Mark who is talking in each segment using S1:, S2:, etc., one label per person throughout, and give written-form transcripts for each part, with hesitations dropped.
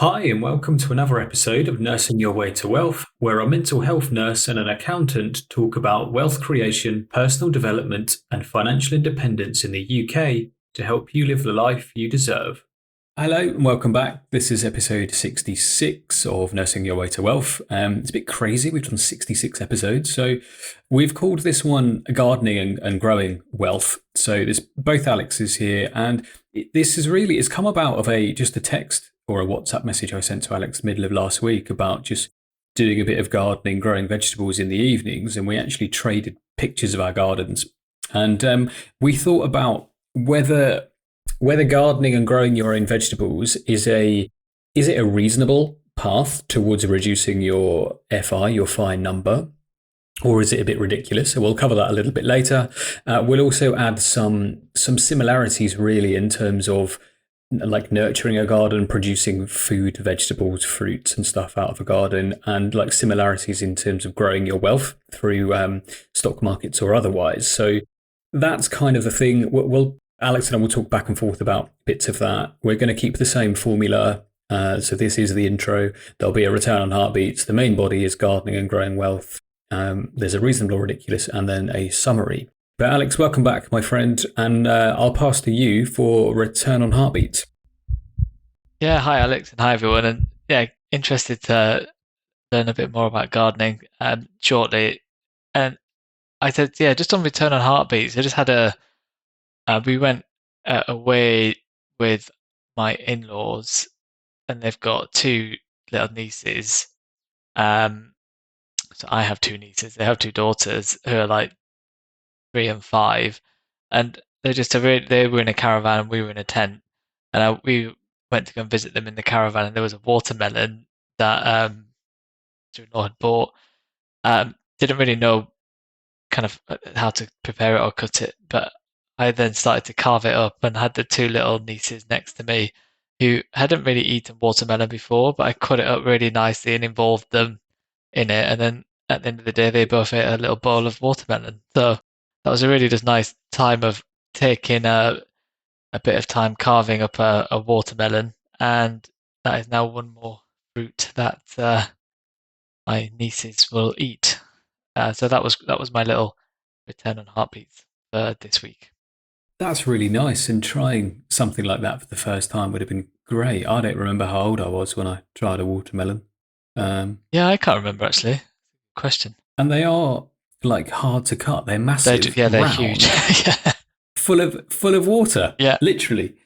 S1: Hi, and welcome to another episode of Nursing Your Way to Wealth, where a mental health nurse and an accountant talk about wealth creation, personal development, and financial independence in the UK to help you live the life you deserve. Hello, and welcome back. This is episode 66 of Nursing Your Way to Wealth. It's a bit crazy. We've done 66 episodes. So we've called this one Gardening and Growing Wealth. So there's both Alexes here, and this is really, it's come about of just a text or a WhatsApp message I sent to Alex middle of last week about just doing a bit of gardening, growing vegetables in the evenings, and we actually traded pictures of our gardens. And we thought about whether gardening and growing your own vegetables is it a reasonable path towards reducing your FI, your fine number, or is it a bit ridiculous? So we'll cover that a little bit later. We'll also add some similarities really in terms of like nurturing a garden, producing food, vegetables, fruits and stuff out of a garden, and like similarities in terms of growing your wealth through stock markets or otherwise. So that's kind of the thing. Alex and I will talk back and forth about bits of that. We're going to keep the same formula. So this is the intro. There'll be a return on heartbeats. The main body is gardening and growing wealth. There's a reasonable or ridiculous, and then a summary. But Alex, welcome back, my friend, and I'll pass to you for return on heartbeats.
S2: Yeah, hi Alex, and hi everyone, and yeah, interested to learn a bit more about gardening shortly. And I said, yeah, just on return on heartbeats, I just had we went away with my in-laws, and they've got two little nieces. Um, so I have two nieces, they have two daughters who are like 3 and 5, and they were in a caravan and we were in a tent, and we went to go and visit them in the caravan, and there was a watermelon that sister-in-law had bought. Didn't really know kind of how to prepare it or cut it, but I then started to carve it up and had the two little nieces next to me who hadn't really eaten watermelon before, but I cut it up really nicely and involved them in it. And then at the end of the day, they both ate a little bowl of watermelon. So that was a really just nice time of taking a bit of time carving up a watermelon, and that is now one more fruit that my nieces will eat. So that was my little return on heartbeats for this week.
S1: That's really nice, and trying something like that for the first time would have been great. I don't remember how old I was when I tried a watermelon. Um,
S2: Yeah, I can't remember actually. Question.
S1: and they are like hard to cut. They're massive,
S2: Yeah, they're huge.
S1: round,
S2: Yeah,
S1: full of water,
S2: yeah.
S1: literally.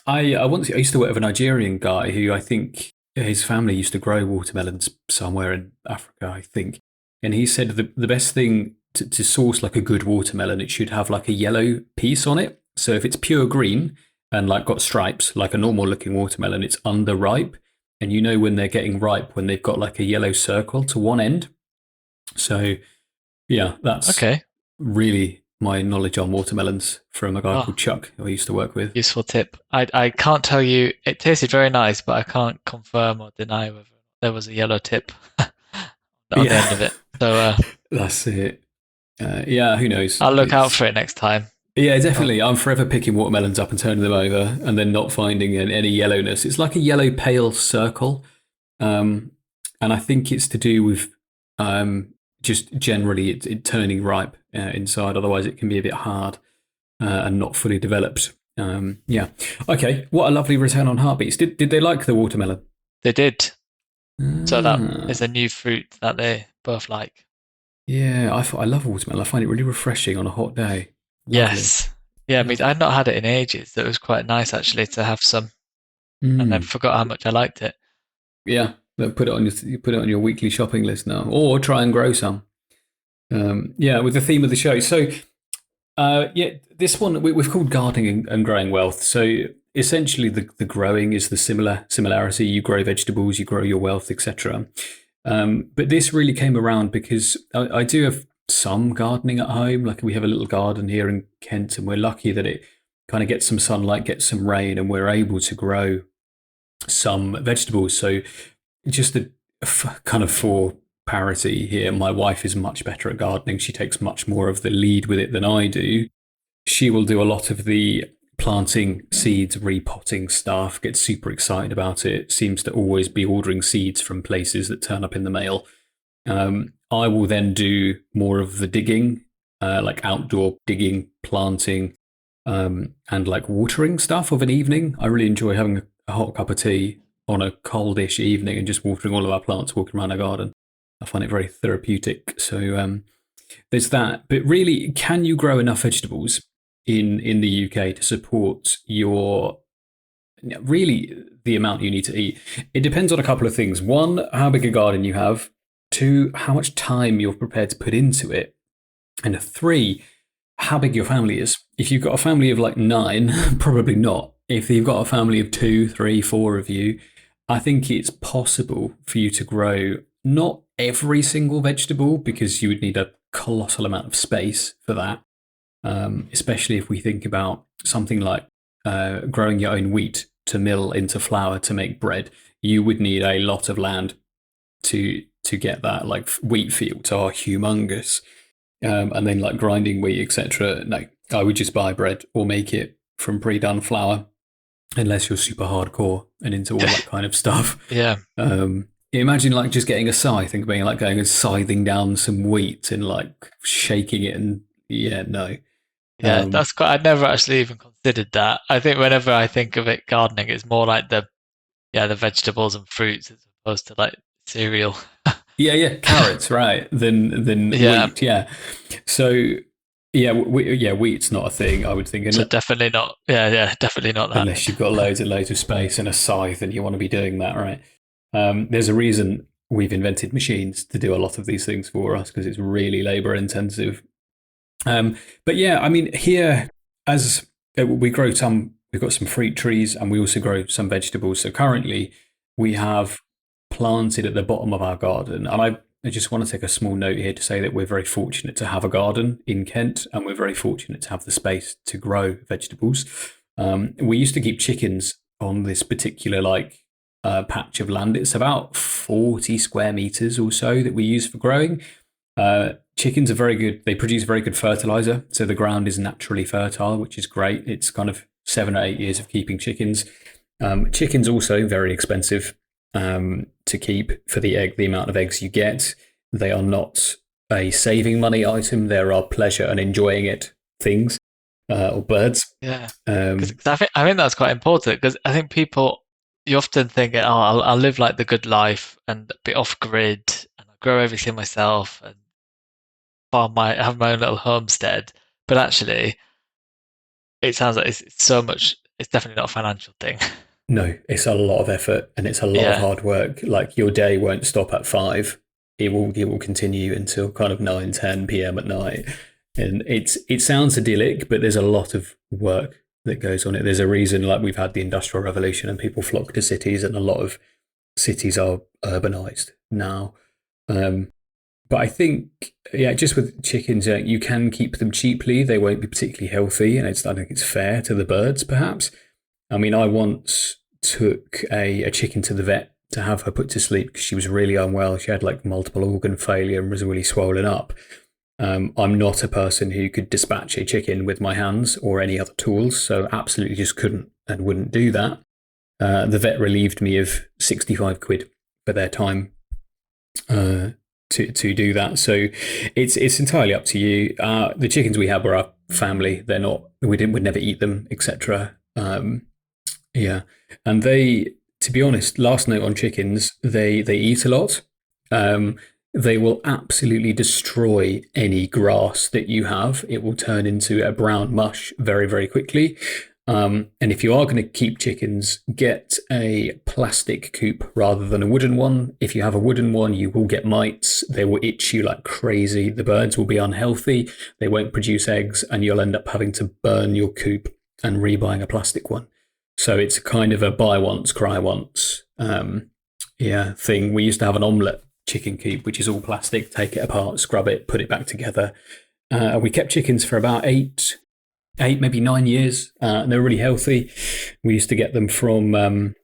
S1: I used to work with a Nigerian guy who I think his family used to grow watermelons somewhere in Africa, I think. And he said the best thing to source like a good watermelon, it should have like a yellow piece on it. So if it's pure green and like got stripes, like a normal looking watermelon, it's underripe. And you know when they're getting ripe when they've got like a yellow circle to one end. So yeah, that's
S2: Okay.
S1: really my knowledge on watermelons from a guy
S2: Oh,
S1: called Chuck who I used to work with.
S2: useful tip. I can't tell you. It tasted very nice, but I can't confirm or deny whether there was a yellow tip on the
S1: Yeah,
S2: end of it. So
S1: that's it. Yeah, who knows?
S2: I'll look out
S1: It's
S2: for it next time.
S1: Yeah,
S2: Oh,
S1: definitely. I'm forever picking watermelons up and turning them over, and then not finding any yellowness. It's like a yellow pale circle, um, and I think it's to do with just generally it turning ripe inside. Otherwise, it can be a bit hard and not fully developed. Yeah. Okay. What a lovely return on heartbeats. Did they like the watermelon?
S2: they did. So that
S1: Ah,
S2: is a new fruit that they both like.
S1: yeah. I love watermelon. I find it really refreshing on a hot day. Lovely.
S2: Yes. Yeah, I mean,
S1: Lovely.
S2: I'd not had it in ages. So it was quite nice actually to have some, and then
S1: Mm.
S2: forgot how much I liked it.
S1: Yeah, put it on your weekly shopping list now, or try and grow some. Yeah, with the theme of the show. So, yeah, this one we've called gardening and growing wealth. So essentially, the growing is the similarity. You grow vegetables, you grow your wealth, etc. But this really came around because I do have some gardening at home. Like we have a little garden here in Kent, and we're lucky that it kind of gets some sunlight, gets some rain, and we're able to grow some vegetables. So just kind of for parity here, my wife is much better at gardening. She takes much more of the lead with it than I do. She will do a lot of the planting seeds, repotting stuff, gets super excited about it, seems to always be ordering seeds from places that turn up in the mail. I will then do more of the digging, like outdoor digging, planting, and like watering stuff of an evening. I really enjoy having a hot cup of tea on a coldish evening and just watering all of our plants, walking around our garden. I find it very therapeutic. So there's that. But really, can you grow enough vegetables in the UK to support your really the amount you need to eat? It depends on a couple of things. One, how big a garden you have. Two, how much time you're prepared to put into it. And three, how big your family is. If you've got a family of like 9, probably not. If you've got a family of 2, 3, 4 of you, I think it's possible for you to grow not every single vegetable because you would need a colossal amount of space for that. Especially if we think about something like growing your own wheat to mill into flour to make bread, you would need a lot of land to get that. Like wheat fields are humongous, and then like grinding wheat, etc. No, I would just buy bread or make it from pre-done flour, unless you're super hardcore and into all that kind of stuff.
S2: Yeah.
S1: Imagine like just getting a scythe and being like going and scything down some wheat and like shaking it, and yeah, no.
S2: Yeah, that's quite. I'd never actually even considered that. I think whenever I think of it gardening, it's more like the vegetables and fruits as opposed to like cereal.
S1: Yeah, carrots, right? Than
S2: Yeah,
S1: wheat, yeah. So yeah, wheat's not a thing. I would think,
S2: so definitely not. Yeah, definitely not that.
S1: unless you've got loads and loads of space and a scythe, and you want to be doing that, right? There's a reason we've invented machines to do a lot of these things for us because it's really labor intensive. But yeah, I mean, here as we grow some, we've got some fruit trees and we also grow some vegetables. So currently we have planted at the bottom of our garden. And I just want to take a small note here to say that we're very fortunate to have a garden in Kent and we're very fortunate to have the space to grow vegetables. We used to keep chickens on this particular patch of land. It's about 40 square meters or so that we use for growing. Chickens are very good. They produce very good fertilizer. So the ground is naturally fertile, which is great. It's kind of 7 or 8 years of keeping chickens. Chickens also very expensive to keep for the amount of eggs you get. They are not a saving money item. There are pleasure and enjoying it things or birds.
S2: Yeah, because I think that's quite important because I think people you often think, oh, I'll live like the good life and be off grid and I'll grow everything myself and have my own little homestead. But actually, it sounds like it's so much. It's definitely not a financial thing.
S1: No, it's a lot of effort and it's a lot of
S2: Yeah,
S1: hard work. Like your day won't stop at 5. It will continue until kind of 9, 10 p.m. at night. And it sounds idyllic, but there's a lot of work that goes on it. There's a reason like we've had the Industrial Revolution and people flock to cities and a lot of cities are urbanized now. But I think, yeah, just with chickens, you can keep them cheaply. They won't be particularly healthy, and I think it's fair to the birds, perhaps. I mean, I once took a chicken to the vet to have her put to sleep because she was really unwell. She had like multiple organ failure and was really swollen up. I'm not a person who could dispatch a chicken with my hands or any other tools, so absolutely just couldn't and wouldn't do that. The vet relieved me of 65 quid for their time to do that. So it's entirely up to you. The chickens we have were our family. They're not. We'd never eat them, etc. Yeah, and to be honest, last note on chickens, they eat a lot. They will absolutely destroy any grass that you have. It will turn into a brown mush very, very quickly. And if you are going to keep chickens, get a plastic coop rather than a wooden one. If you have a wooden one, you will get mites. They will itch you like crazy. The birds will be unhealthy. They won't produce eggs, and you'll end up having to burn your coop and rebuying a plastic one. So it's kind of a buy once, cry once thing. We used to have an omelette chicken coop, which is all plastic. Take it apart, scrub it, put it back together. We kept chickens for about 8, maybe 9 years. And they were really healthy. We used to get them from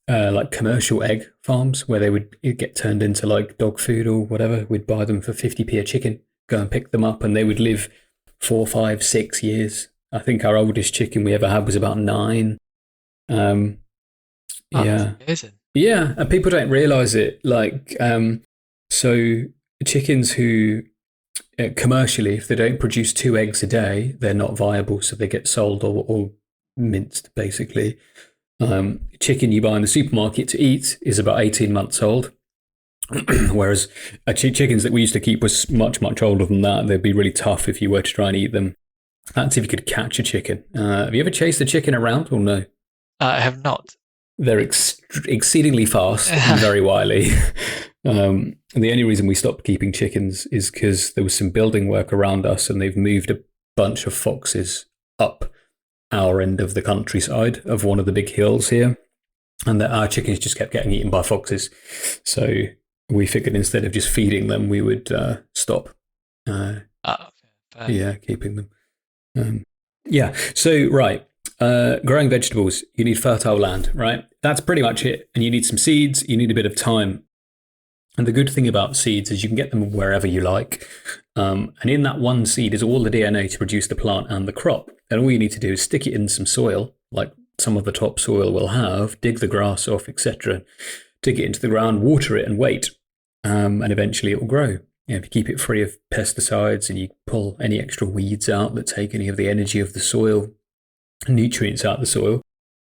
S1: like commercial egg farms where they would get turned into like dog food or whatever. We'd buy them for 50p a chicken, go and pick them up, and they would live 4, 5, 6 years. I think our oldest chicken we ever had was about 9. Um,
S2: Oh, that's
S1: yeah,
S2: amazing.
S1: yeah, and people don't realize it. So chickens who commercially, if they don't produce 2 eggs a day, they're not viable, so they get sold or minced, basically. Chicken you buy in the supermarket to eat is about 18 months old. Whereas chickens that we used to keep was much, much older than that. They'd be really tough if you were to try and eat them. That's if you could catch a chicken. Have you ever chased a chicken around or no?
S2: I have not.
S1: They're exceedingly fast and very wily. And the only reason we stopped keeping chickens is because there was some building work around us and they've moved a bunch of foxes up our end of the countryside of one of the big hills here. And that our chickens just kept getting eaten by foxes. So we figured instead of just feeding them, we would stop.
S2: Oh, fair.
S1: Yeah, keeping them. Yeah. So right, growing vegetables, you need fertile land, right? That's pretty much it. And you need some seeds. You need a bit of time. And the good thing about seeds is you can get them wherever you like. And in that one seed is all the DNA to produce the plant and the crop. And all you need to do is stick it in some soil, like some of the topsoil will have, dig the grass off, etc. Dig it into the ground, water it, and wait. And eventually it will grow. If you keep it free of pesticides and you pull any extra weeds out that take any of the energy of the soil, nutrients out of the soil,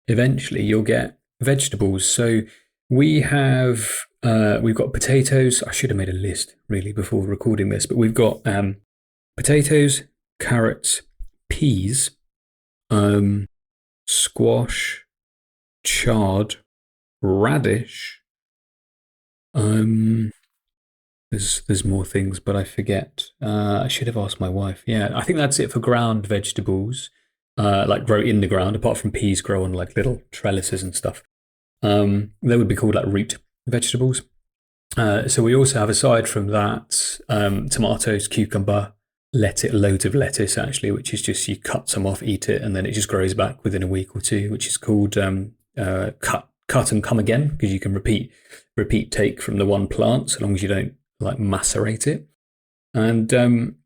S1: eventually you'll get vegetables. So we've got potatoes. I should have made a list really before recording this, but we've got potatoes, carrots, peas, squash, chard, radish. There's more things, but I forget. I should have asked my wife. Yeah, I think that's it for ground vegetables, like grow in the ground. Apart from peas, grow on like little trellises and stuff. They would be called like root vegetables. So we also have, aside from that, tomatoes, cucumber, loads of lettuce actually, which is just you cut some off, eat it, and then it just grows back within a week or two, which is called cut and come again, because you can repeat take from the one plant so long as you don't like macerate it. And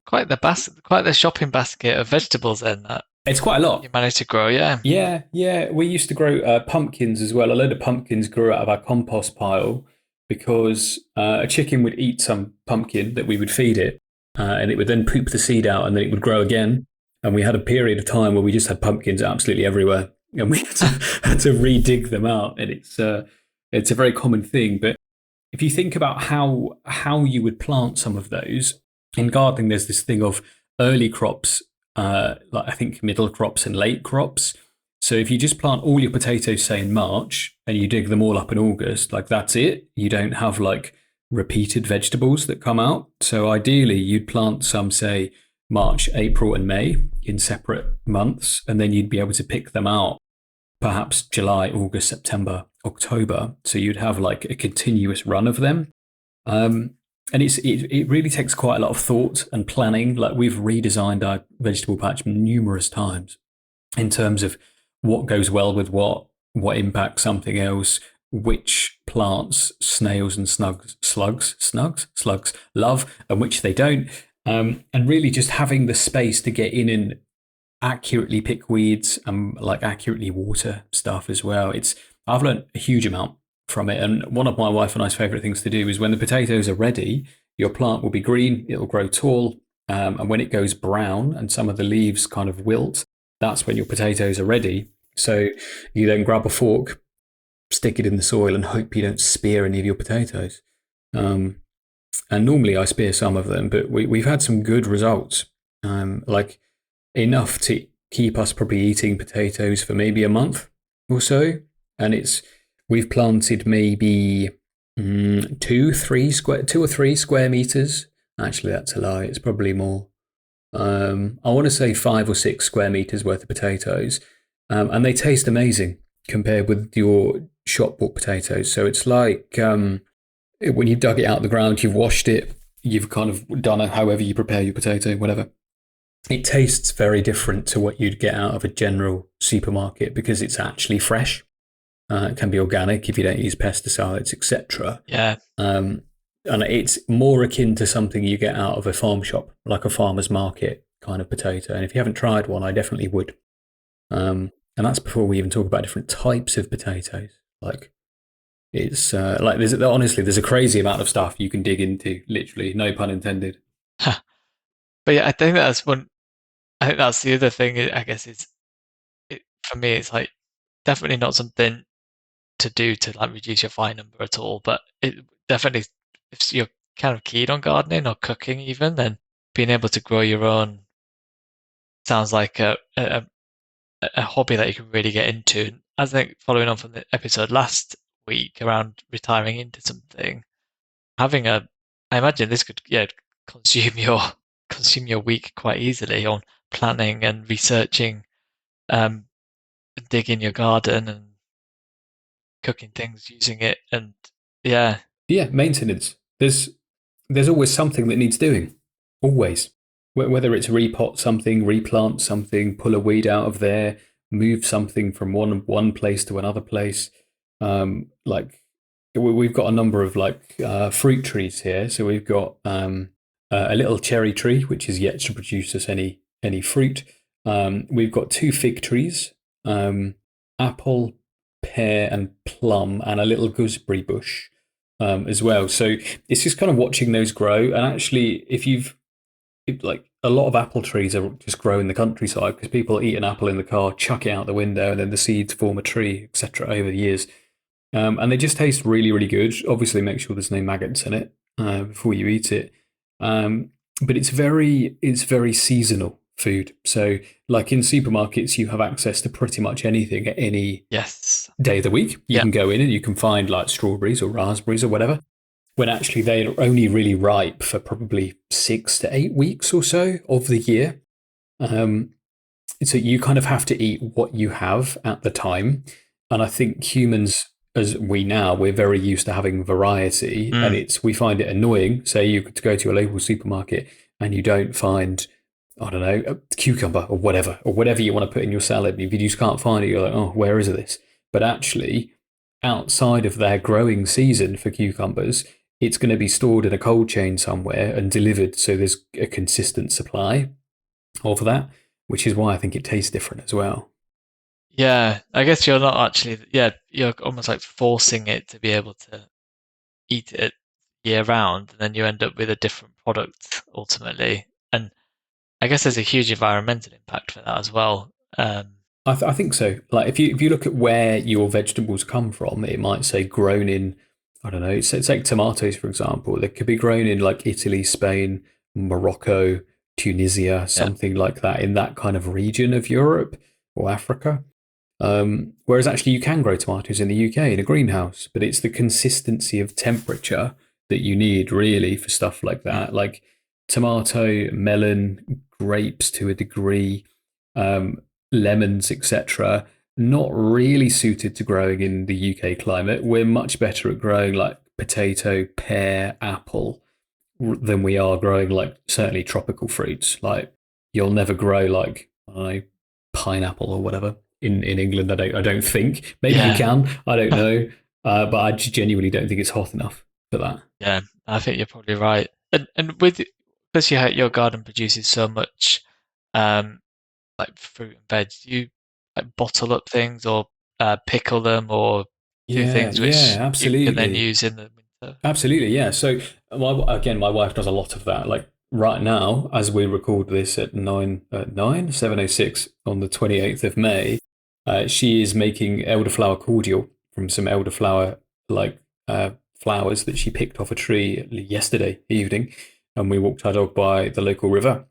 S2: Quite the shopping basket of vegetables then that
S1: it's quite a lot.
S2: you managed to grow. Yeah.
S1: Yeah. We used to grow pumpkins as well. A load of pumpkins grew out of our compost pile because a chicken would eat some pumpkin that we would feed it, and it would then poop the seed out, and then it would grow again. And we had a period of time where we just had pumpkins absolutely everywhere, and we had to re-dig them out. And it's a very common thing. But if you think about how you would plant some of those in gardening, there's this thing of early crops, like I think middle crops and late crops. So if you just plant all your potatoes, say in March, and you dig them all up in August, like that's it. You don't have like repeated vegetables that come out. So ideally, you'd plant some, say, March, April, and May in separate months, and then you'd be able to pick them out perhaps July, August, September, October. So you'd have like a continuous run of them. And it really takes quite a lot of thought and planning. Like we've redesigned our vegetable patch numerous times in terms of what goes well with what impacts something else, which plants snails and slugs love and which they don't. And really just having the space to get in and accurately pick weeds and like accurately water stuff as well. I've learned a huge amount from it. And one of my wife and I's favorite things to do is when the potatoes are ready, your plant will be green, it'll grow tall. And when it goes brown and some of the leaves kind of wilt, that's when your potatoes are ready. So you then grab a fork, stick it in the soil and hope you don't spear any of your potatoes. And normally I spear some of them, but we've had some good results. Like enough to keep us probably eating potatoes for maybe a month or so. And we've planted maybe 2 or 3 square meters. Actually, that's a lie. It's probably more. I want to say 5 or 6 square meters worth of potatoes. And they taste amazing compared with your shop bought potatoes. So it's like when you dug it out of the ground, you've washed it, you've kind of done it however you prepare your potato, whatever. It tastes very different to what you'd get out of a general supermarket because it's actually fresh. It can be organic if you don't use pesticides, etc.
S2: Yeah.
S1: And it's more akin to something you get out of a farm shop, like a farmer's market kind of potato. And if you haven't tried one, I definitely would. And that's before we even talk about different types of potatoes. Like it's like there's honestly there's a crazy amount of stuff you can dig into. Literally, no pun intended.
S2: But yeah, I think that's one. I think that's the other thing. I guess is for me, it's like definitely not something to do to like reduce your fire number at all. But it definitely, if you're kind of keen on gardening or cooking, even then being able to grow your own sounds like a hobby that you can really get into. I think following on from the episode last week around retiring into something, having a, I imagine this could consume your consume your week quite easily on planning and researching, um, digging your garden and cooking things using it, and yeah,
S1: Yeah, maintenance. There's always something that needs doing. Always. Whether it's repot something, replant something, pull a weed out of there, move something from one place to another place. Like we've got a number of like fruit trees here. So we've got a little cherry tree, which is yet to produce us any fruit. We've got two fig trees, apple, pear, and plum, and a little gooseberry bush as well. So it's just kind of watching those grow. And actually, like a lot of apple trees are just grow in the countryside because people eat an apple in the car, chuck it out the window, and then the seeds form a tree, etc. Over the years, and they just taste really, really good. Obviously, make sure there's no maggots in it before you eat it. But it's very seasonal food. So, like in supermarkets, you have access to pretty much anything at any
S2: yes,
S1: day of the week. You
S2: yeah,
S1: can go in and you can find like strawberries or raspberries or whatever, when actually they're only really ripe for probably 6 to 8 weeks or so of the year. Um, so you kind of have to eat what you have at the time. And I think humans, as we're very used to having variety, and
S2: mm,
S1: we find it annoying. Say you could go to a local supermarket and you don't find, I don't know, a cucumber or whatever you want to put in your salad. If you just can't find it, you're like, oh, where is this? But actually, outside of their growing season for cucumbers, it's going to be stored in a cold chain somewhere and delivered. So there's a consistent supply of that, which is why I think it tastes different as well.
S2: yeah. I guess you're not actually, yeah, you're almost like forcing it to be able to eat it year round, and then you end up with a different product ultimately. And I guess there's a huge environmental impact for that as well.
S1: I think so. Like if you look at where your vegetables come from, it might say grown in, I don't know, it's like tomatoes, for example. They could be grown in like Italy, Spain, Morocco, Tunisia,
S2: Yeah.
S1: something like that, in that kind of region of Europe or Africa. Whereas actually you can grow tomatoes in the UK in a greenhouse, but it's the consistency of temperature that you need really for stuff like
S2: Mm.
S1: that. Like tomato, melon, grapes to a degree, um, lemons, etc. Not really suited to growing in the UK climate. We're much better at growing like potato, pear, apple than we are growing like certainly tropical fruits. Like you'll never grow like I don't know, pineapple or whatever in England. I don't think. Maybe you
S2: Yeah.
S1: can. I don't know. But I genuinely don't think it's hot enough for that.
S2: Yeah, I think you're probably right. And with because your garden produces so much um like fruit and veg, do you like bottle up things or pickle them or do
S1: Yeah,
S2: things
S1: yeah,
S2: which you can then
S1: absolutely.
S2: use in the winter?
S1: Absolutely, yeah. So, again, my wife does a lot of that. Like right now, as we record this at 7:06 on the 28th of May, she is making elderflower cordial from some elderflower like flowers that she picked off a tree yesterday evening, and we walked our dog by the local river.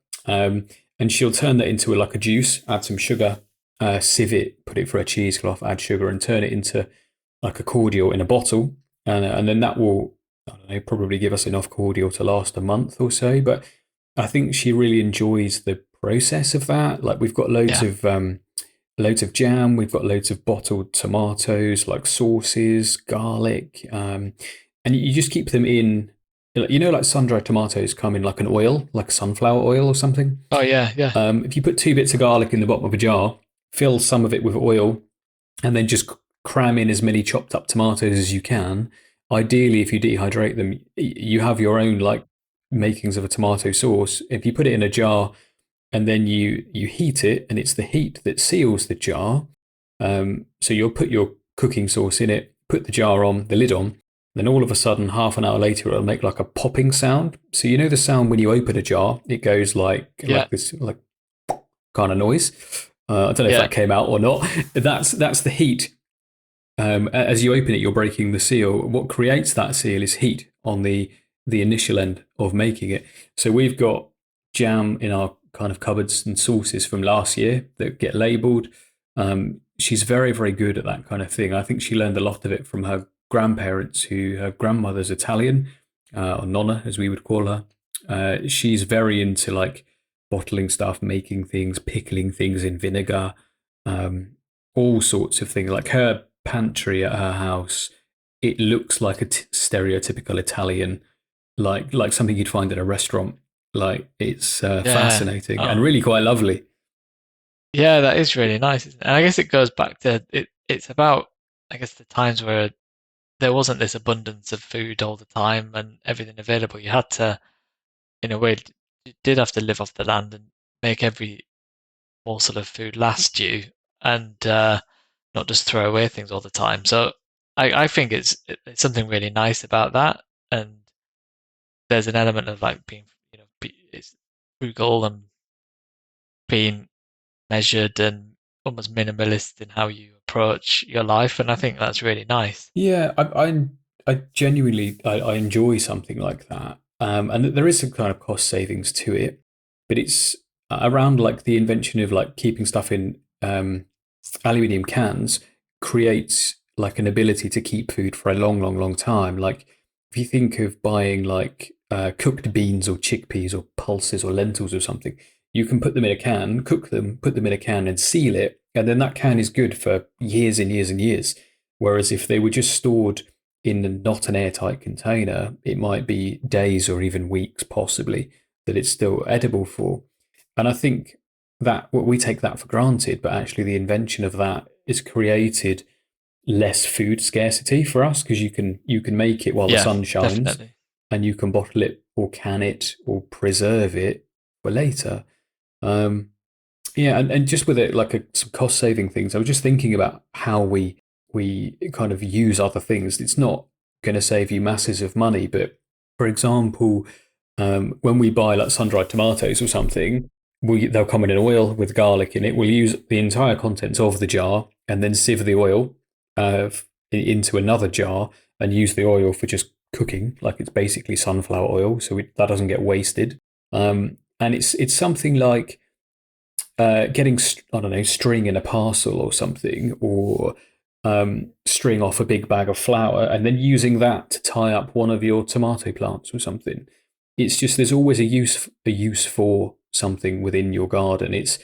S1: And she'll turn that into like a juice, add some sugar, sieve it, put it through a cheesecloth, add sugar, and turn it into like a cordial in a bottle, and then that will, I don't know, probably give us enough cordial to last a month or so. But I think she really enjoys the process of that. Like we've got
S2: Yeah.
S1: loads of jam, we've got loads of bottled tomatoes, like sauces, garlic, and you just keep them in. Like sun-dried tomatoes come in like an oil, like sunflower oil or something.
S2: Oh yeah, yeah.
S1: If you put 2 bits of garlic in the bottom of a jar, fill some of it with oil, and then just cram in as many chopped up tomatoes as you can. Ideally, if you dehydrate them, you have your own like makings of a tomato sauce. If you put it in a jar and then you heat it, and it's the heat that seals the jar. So you'll put your cooking sauce in it, put the jar on, the lid on, then all of a sudden, half an hour later, it'll make like a popping sound. So you know the sound when you open a jar, it goes
S2: Yeah,
S1: like this like kind of noise. I don't know if
S2: yeah,
S1: that came out or not. That's the heat. As you open it, you're breaking the seal. What creates that seal is heat on the initial end of making it. So we've got jam in our kind of cupboards and sauces from last year that get labelled. She's very, very good at that kind of thing. I think she learned a lot of it from her grandparents, who her grandmother's Italian, or nonna as we would call her. She's very into like bottling stuff, making things, pickling things in vinegar, um, all sorts of things. Like her pantry at her house, it looks like a stereotypical Italian, like something you'd find in a restaurant. Like it's
S2: yeah.
S1: fascinating and
S2: Oh,
S1: really quite lovely.
S2: yeah, that is really nice. Isn't it? And I guess it goes back to it. It's about, I guess, the times where there wasn't this abundance of food all the time and everything available. You had to, in a way, you did have to live off the land and make every morsel of food last you, and not just throw away things all the time. So I think it's something really nice about that, and there's an element of like being, it's frugal and being measured and almost minimalist in how you approach your life, and I think that's really nice.
S1: Yeah, I genuinely I enjoy something like that, and there is some kind of cost savings to it, but it's around like the invention of like keeping stuff in aluminium cans creates like an ability to keep food for a long, long, long time. Like if you think of buying like cooked beans or chickpeas or pulses or lentils or something, you can put them in a can, cook them, put them in a can, and seal it, and then that can is good for years and years and years. Whereas if they were just stored in not an airtight container, it might be days or even weeks, possibly, that it's still edible for. And I think that we take that for granted, but actually the invention of that has created less food scarcity for us because you can make it while the
S2: Yeah,
S1: sun shines,
S2: definitely.
S1: and you can bottle it or can it or preserve it for later. Um, yeah, and just with it, like some cost saving things. I was just thinking about how we kind of use other things. It's not going to save you masses of money, but for example, when we buy like sun dried tomatoes or something, they'll come in an oil with garlic in it. We'll use the entire contents of the jar and then sieve the oil uh, into another jar and use the oil for just cooking, like it's basically sunflower oil, so that doesn't get wasted. And it's something like getting I don't know, string in a parcel or something, or string off a big bag of flour, and then using that to tie up one of your tomato plants or something. It's just there's always a use for something within your garden. It's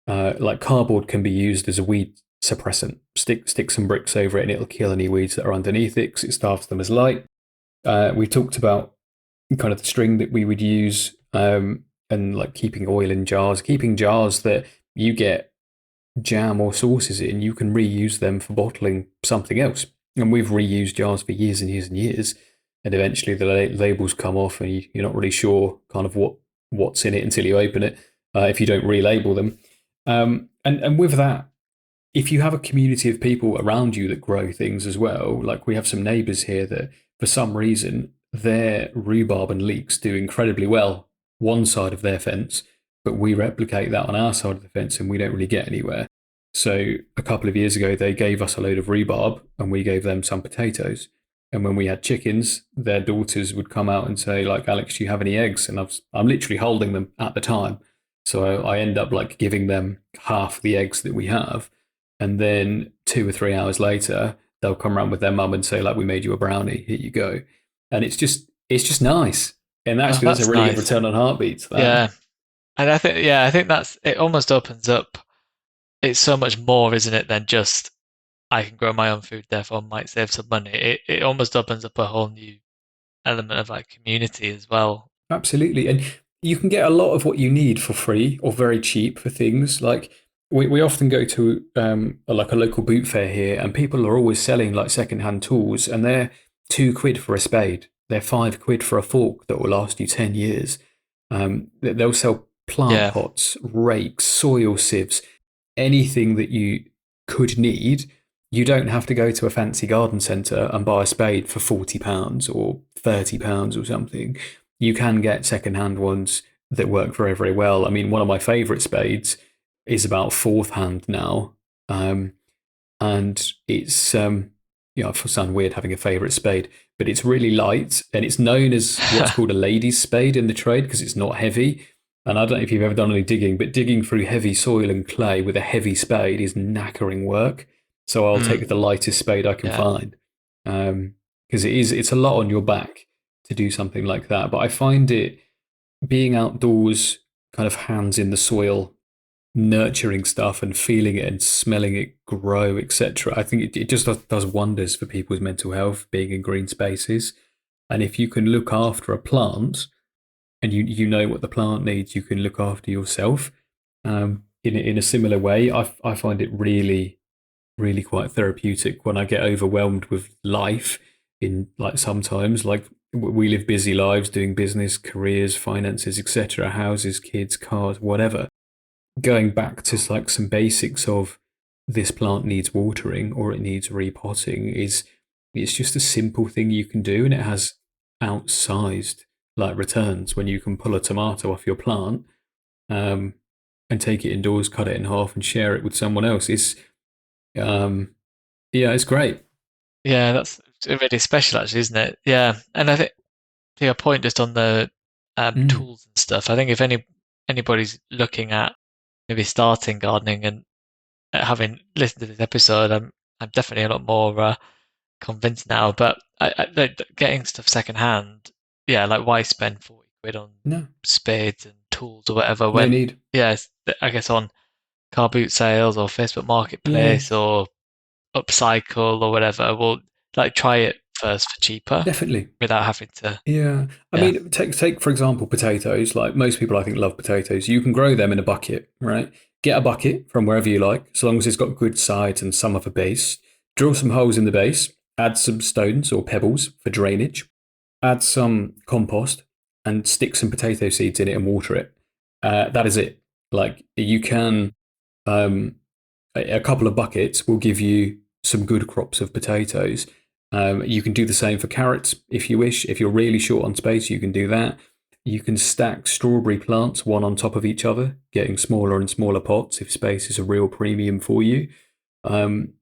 S1: like cardboard can be used as a weed suppressant. Stick some bricks over it, and it'll kill any weeds that are underneath it because it starves them as light. We talked about kind of the string that we would use, and like keeping oil in jars, keeping jars that you get jam or sauces in, you can reuse them for bottling something else. And we've reused jars for years and years and years. And eventually the labels come off, and you're not really sure kind of what's in it until you open it, if you don't relabel them. And with that, if you have a community of people around you that grow things as well, like we have some neighbours here that for some reason their rhubarb and leeks do incredibly well one side of their fence, but we replicate that on our side of the fence and we don't really get anywhere. So a couple of years ago, they gave us a load of rhubarb and we gave them some potatoes. And when we had chickens, their daughters would come out and say, like, Alex, do you have any eggs? And I'm literally holding them at the time. So I end up like giving them half the eggs that we have, and then 2 or 3 hours later they'll come around with their mum and say like, we made you a brownie, here you go. And it's just nice, and
S2: Oh,
S1: actually that's a
S2: that's
S1: really good
S2: nice.
S1: return on heartbeats, that.
S2: Yeah, and I think that's it. Almost opens up. It's so much more, isn't it, than just I can grow my own food, therefore might save some money. It almost opens up a whole new element of like community as well.
S1: Absolutely. And you can get a lot of what you need for free or very cheap for things. Like we often go to like a local boot fair here, and people are always selling like secondhand tools, and they're £2 for a spade. They're £5 for a fork that will last you 10 years. They'll sell plant
S2: Yeah.
S1: pots, rakes, soil sieves, anything that you could need. You don't have to go to a fancy garden centre and buy a spade for £40 or £30 or something. You can get second-hand ones that work very, very well. I mean, one of my favourite spades is about fourth hand now. And it's I sound weird having a favourite spade, but it's really light and it's known as what's called a lady's spade in the trade because it's not heavy. And I don't know if you've ever done any digging, but digging through heavy soil and clay with a heavy spade is knackering work. So I'll take
S2: Mm,
S1: the lightest spade I can
S2: yeah.
S1: find, because it's a lot on your back to do something like that. But I find it being outdoors, kind of hands in the soil, nurturing stuff and feeling it and smelling it grow, etc. I think it just does wonders for people's mental health, being in green spaces. And if you can look after a plant and you know what the plant needs, you can look after yourself. In a similar way, I find it really, really quite therapeutic when I get overwhelmed with life. In like sometimes, like we live busy lives doing business, careers, finances, etc., houses, kids, cars, whatever. Going back to like some basics of this plant needs watering or it needs repotting is it's just a simple thing you can do, and it has outsized like returns when you can pull a tomato off your plant, um, and take it indoors, cut it in half, and share it with someone else. It's um, yeah, it's great.
S2: Yeah, that's really special actually, isn't it? Yeah. And I think to your point just on the
S1: Mm,
S2: tools and stuff, I think if anybody's looking at maybe starting gardening and having listened to this episode, I'm definitely a lot more convinced now. But like getting stuff secondhand, yeah, like why spend 40 quid on
S1: no,
S2: spades and tools or whatever
S1: no
S2: when,
S1: need.
S2: yeah, I guess on car boot sales or Facebook
S1: Yeah,
S2: Marketplace or Upcycle or whatever, we'll like try it first for cheaper
S1: definitely.
S2: without having to,
S1: Yeah, I
S2: yeah.
S1: mean, take for example potatoes. Like most people, I think love potatoes. You can grow them in a bucket, right? Get a bucket from wherever you like, so long as it's got good sides and some of a base. Drill some holes in the base. Add some stones or pebbles for drainage. Add some compost and stick some potato seeds in it and water it. That is it. Like you can, um, a couple of buckets will give you some good crops of potatoes. You can do the same for carrots if you wish. If you're really short on space, you can do that. You can stack strawberry plants one on top of each other, getting smaller and smaller pots if space is a real premium for you. Um,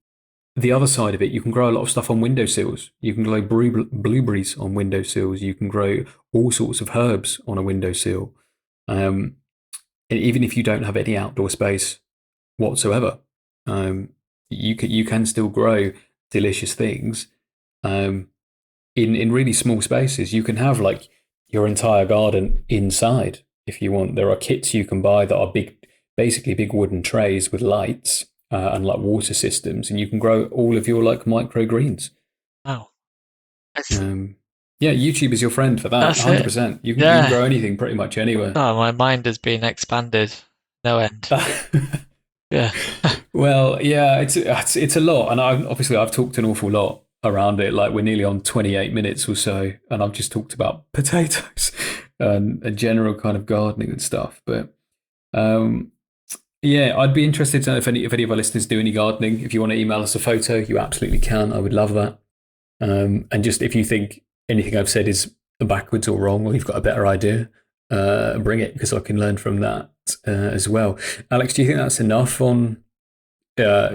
S1: the other side of it, you can grow a lot of stuff on windowsills. You can grow blueberries on windowsills. You can grow all sorts of herbs on a windowsill. Um, and even if you don't have any outdoor space whatsoever, um, you can still grow delicious things, um, in really small spaces. You can have like your entire garden inside if you want. There are kits you can buy that are big, basically big wooden trays with lights, and like water systems, and you can grow all of your like microgreens.
S2: Oh, it's,
S1: Um, yeah, YouTube is your friend for that.
S2: that's it.
S1: 100%. You can
S2: Yeah.
S1: grow anything pretty much anywhere.
S2: Oh, my mind has been expanded. No end. Yeah.
S1: Well, yeah, it's a lot, and I've talked an awful lot around it. Like we're nearly on 28 minutes or so, and I've just talked about potatoes and a general kind of gardening and stuff. But um, yeah, I'd be interested to know if any of our listeners do any gardening. If you want to email us a photo, you absolutely can. I would love that. And just if you think anything I've said is backwards or wrong, or you've got a better idea, bring it because I can learn from that, as well. Alex, do you think that's enough on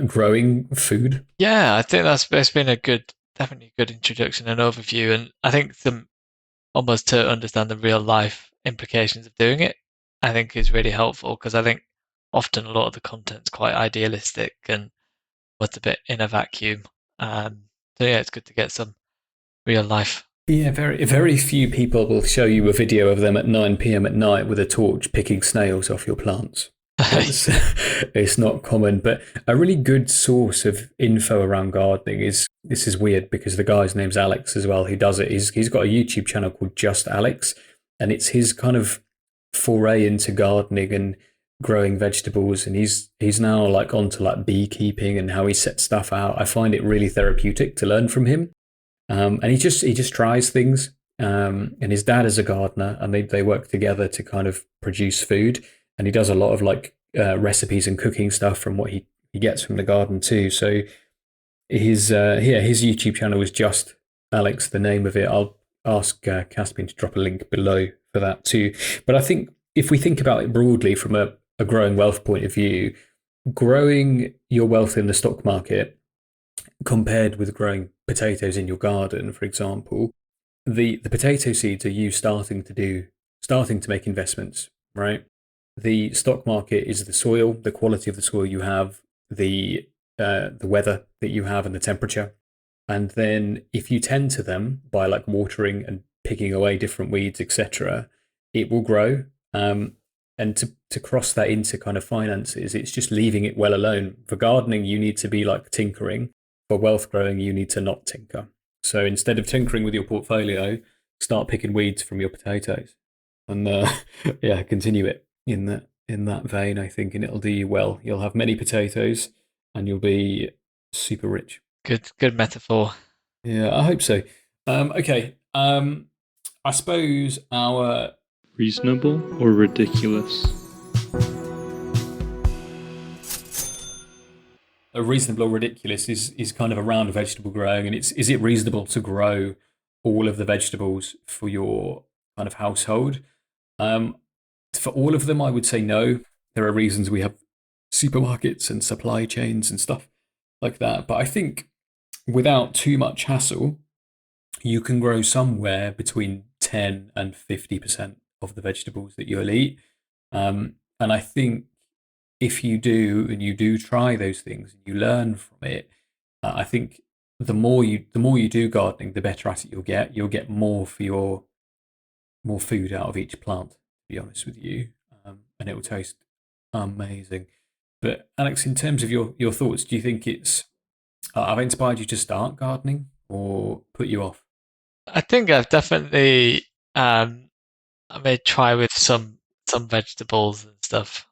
S1: growing food?
S2: Yeah, I think that's been a good, definitely a good introduction and overview. And I think some almost to understand the real life implications of doing it, I think is really helpful because I think often a lot of the content's quite idealistic and was a bit in a vacuum. So yeah, it's good to get some real life.
S1: Yeah, very few people will show you a video of them at 9 p.m. at night with a torch picking snails off your plants. It's it's not common, but a really good source of info around gardening is, this is weird because the guy's name's Alex as well. Who does it? He's got a YouTube channel called Just Alex, and it's his kind of foray into gardening and growing vegetables. And he's now like onto like beekeeping and how he sets stuff out. I find it really therapeutic to learn from him. And he just tries things. And his dad is a gardener, and they work together to kind of produce food. and he does a lot of like recipes and cooking stuff from what he gets from the garden too. So his YouTube channel is just Alex, the name of it. I'll ask Caspian to drop a link below for that too. But I think if we think about it broadly from a growing wealth point of view, growing your wealth in the stock market compared with growing potatoes in your garden, for example, the potato seeds are you starting to make investments, right? The stock market is the soil, the quality of the soil you have, the weather that you have, and the temperature. And then if you tend to them by like watering and picking away different weeds, etc., it will grow. And to cross that into kind of finances, it's just leaving it well alone. For gardening, you need to be like tinkering. For wealth growing, you need to not tinker. So instead of tinkering with your portfolio, start picking weeds from your potatoes, and yeah, continue it in that vein. I think, and it'll do you well. You'll have many potatoes, and you'll be super rich.
S2: Good metaphor.
S1: Yeah, I hope so. Okay. I suppose our
S3: Reasonable or ridiculous?
S1: a reasonable or ridiculous is kind of around vegetable growing, and it's is it reasonable to grow all of the vegetables for your kind of household? Um, for all of them, I would say no. There are reasons we have supermarkets and supply chains and stuff like that, but I think without too much hassle, you can grow somewhere between 10 and 50% of the vegetables that you'll eat. And I think if you do and you do try those things and you learn from it, I think the more you do gardening, the better at it you'll get. You'll get more food out of each plant. To be honest with you, and it will taste amazing. But Alex, in terms of your thoughts, do you think it's I've inspired you to start gardening or put you off?
S2: I think I've definitely I may try with some vegetables and stuff.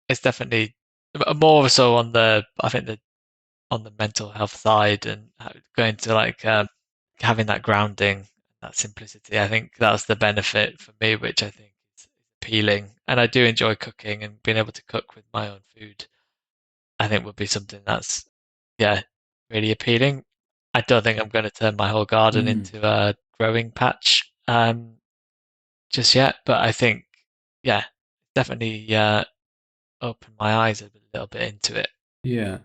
S2: It's definitely more so on the I think the on the mental health side and going to like having that grounding, that simplicity. I think that's the benefit for me, which I think is appealing. And I do enjoy cooking and being able to cook with my own food. I think would be something that's yeah really appealing. I don't think I'm going to turn my whole garden
S1: Mm,
S2: into a growing patch just yet, but I think yeah definitely opened my eyes a little bit into it.
S1: yeah.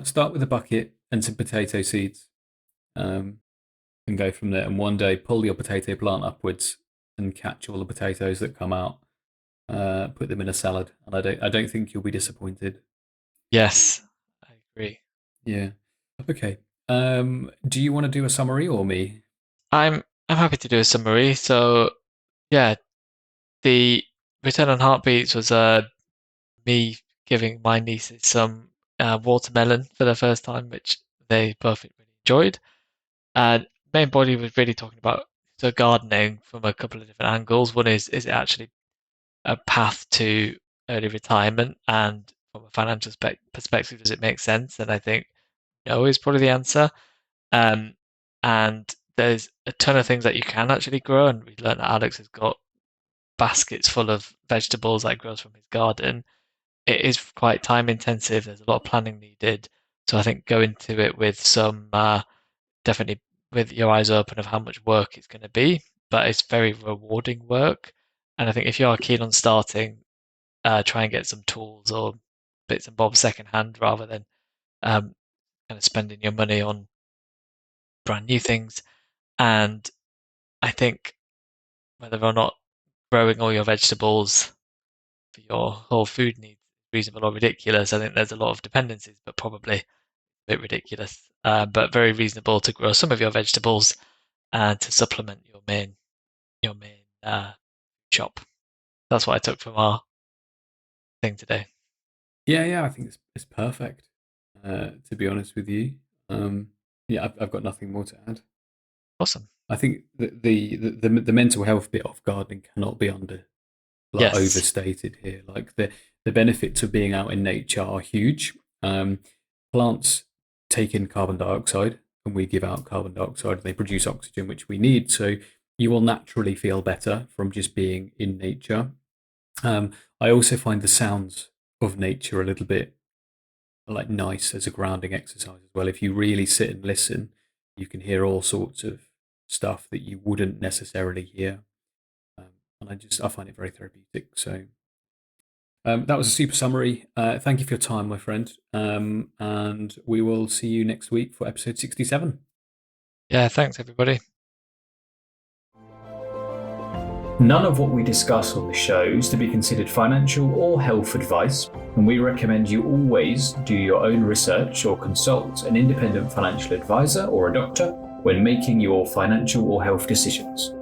S1: Start with a bucket and some potato seeds, um, and go from there. And one day, pull your potato plant upwards and catch all the potatoes that come out. Put them in a salad, and I don't think you'll be disappointed.
S2: Yes, I agree.
S1: Yeah. Okay. Do you want to do a summary or me?
S2: I'm happy to do a summary. So yeah, the Return on Heartbeats was me giving my nieces some watermelon for the first time, which they both really enjoyed. And main body was really talking about so gardening from a couple of different angles. One is it actually a path to early retirement, and from a financial perspective, does it make sense? And I think no is probably the answer. Um, and there's a ton of things that you can actually grow, and we learned that Alex has got baskets full of vegetables that grows from his garden. It is quite time intensive. There's a lot of planning needed. So I think go into it with some definitely with your eyes open of how much work it's going to be, but it's very rewarding work. And I think if you are keen on starting, try and get some tools or bits and bobs secondhand rather than kind of spending your money on brand new things. And I think whether or not growing all your vegetables for your whole food needs reasonable or ridiculous, I think there's a lot of dependencies, but probably a bit ridiculous. But very reasonable to grow some of your vegetables and to supplement your main shop. That's what I took from our thing today.
S1: Yeah, yeah. I think it's perfect. To be honest with you, yeah, I've got nothing more to add.
S2: Awesome.
S1: I think that the mental health bit of gardening cannot be
S2: Yes.
S1: overstated here. Like the benefits of being out in nature are huge. Um, Plants take in carbon dioxide, and we give out carbon dioxide, and they produce oxygen, which we need. So you will naturally feel better from just being in nature. I also find the sounds of nature a little bit like nice as a grounding exercise as well. If you really sit and listen, you can hear all sorts of stuff that you wouldn't necessarily hear. And I find it very therapeutic. So that was a super summary. Thank you for your time, my friend. And we will see you next week for episode 67.
S2: Yeah, thanks everybody.
S1: None of what we discuss on the show is to be considered financial or health advice, and we recommend you always do your own research or consult an independent financial advisor or a doctor when making your financial or health decisions.